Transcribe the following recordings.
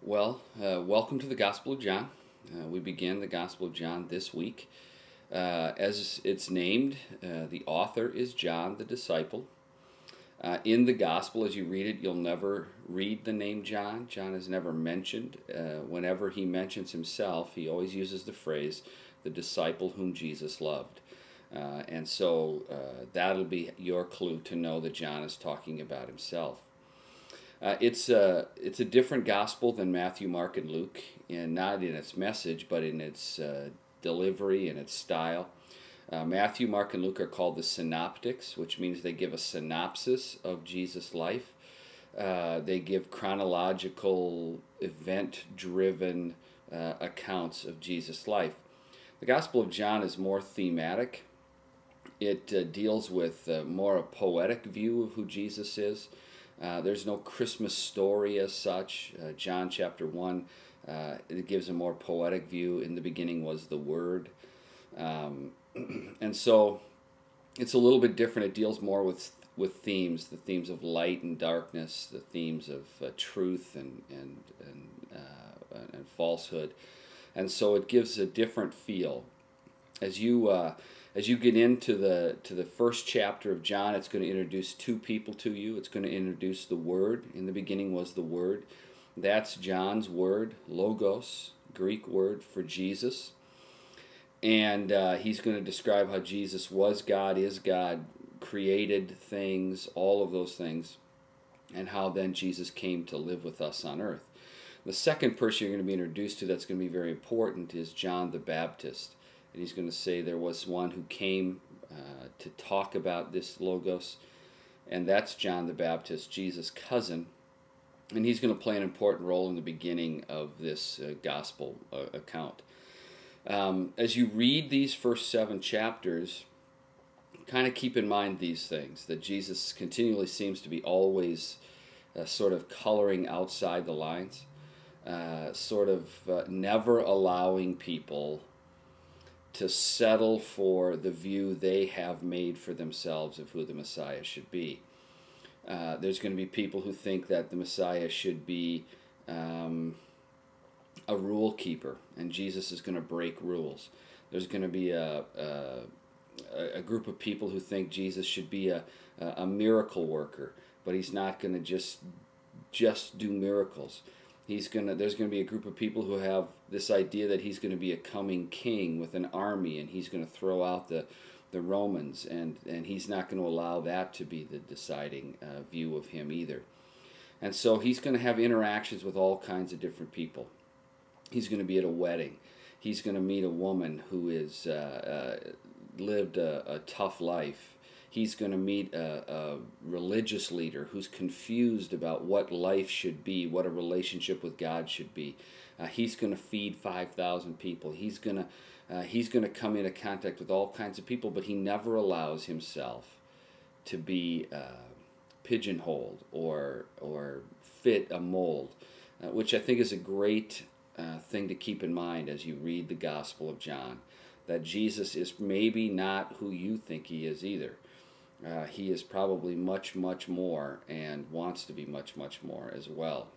Welcome to the Gospel of John. We began the Gospel of John this week. As it's named, the author is John the disciple. In the Gospel, as you read it, you'll never read the name John. John is never mentioned. Whenever he mentions himself, he always uses the phrase, the disciple whom Jesus loved. And so that'll be your clue to know that John is talking about himself. It's a different gospel than Matthew, Mark, and Luke, and not in its message, but in its delivery and its style. Matthew, Mark, and Luke are called the synoptics, which means they give a synopsis of Jesus' life. They give chronological, event-driven accounts of Jesus' life. The Gospel of John is more thematic. It deals with more a poetic view of who Jesus is. There's no Christmas story as such. John chapter 1, it gives a more poetic view. In the beginning was the Word. And so it's a little bit different. It deals more with themes, the themes of light and darkness, the themes of truth and falsehood. And so it gives a different feel. As you get into the first chapter of John, it's going to introduce two people to you. It's going to introduce the Word. In the beginning was the Word. That's John's word, logos, Greek word for Jesus. And he's going to describe how Jesus was God, is God, created things, all of those things, and how then Jesus came to live with us on earth. The second person you're going to be introduced to that's going to be very important is John the Baptist. And he's going to say there was one who came to talk about this logos, and that's John the Baptist, Jesus' cousin. And he's going to play an important role in the beginning of this gospel account. As you read these first 7 chapters, kind of keep in mind these things, that Jesus continually seems to be always sort of coloring outside the lines, never allowing people to settle for the view they have made for themselves of who the Messiah should be. There's going to be people who think that the Messiah should be a rule keeper, and Jesus is going to break rules. There's going to be a group of people who think Jesus should be a miracle worker, but he's not going to just do miracles. There's going to be a group of people who have this idea that he's going to be a coming king with an army, and he's going to throw out the Romans, and he's not going to allow that to be the deciding view of him either. And so he's going to have interactions with all kinds of different people. He's going to be at a wedding. He's going to meet a woman who is lived a tough life. He's going to meet a religious leader who's confused about what life should be, what a relationship with God should be. He's going to feed 5,000 people. He's going to come into contact with all kinds of people, but he never allows himself to be pigeonholed or fit a mold, which I think is a great thing to keep in mind as you read the Gospel of John, that Jesus is maybe not who you think he is either. He is probably much, much more, and wants to be much, much more as well.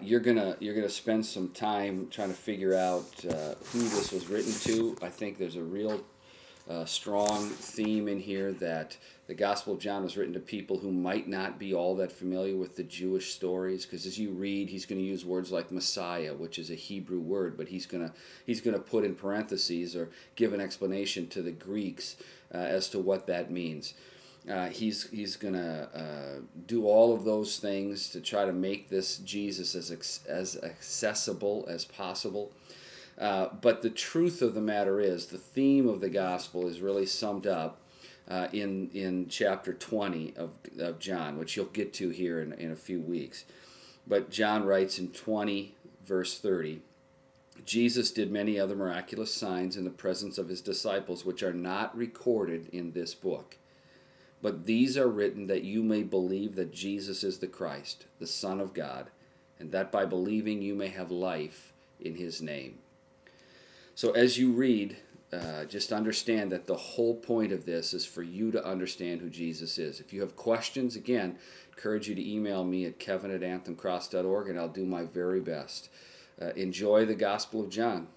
You're gonna spend some time trying to figure out who this was written to. I think there's a real strong theme in here that the Gospel of John was written to people who might not be all that familiar with the Jewish stories, because as you read, he's going to use words like Messiah, which is a Hebrew word, but he's going to put in parentheses or give an explanation to the Greeks as to what that means. He's going to do all of those things to try to make this Jesus as accessible as possible. But the truth of the matter is, the theme of the gospel is really summed up in chapter 20 of John, which you'll get to here in a few weeks. But John writes in 20, verse 30, Jesus did many other miraculous signs in the presence of his disciples, which are not recorded in this book. But these are written that you may believe that Jesus is the Christ, the Son of God, and that by believing you may have life in his name. So as you read just understand that the whole point of this is for you to understand who Jesus is. If you have questions, again, encourage you to email me at kevin@anthemcross.org, and I'll do my very best. Enjoy the Gospel of John.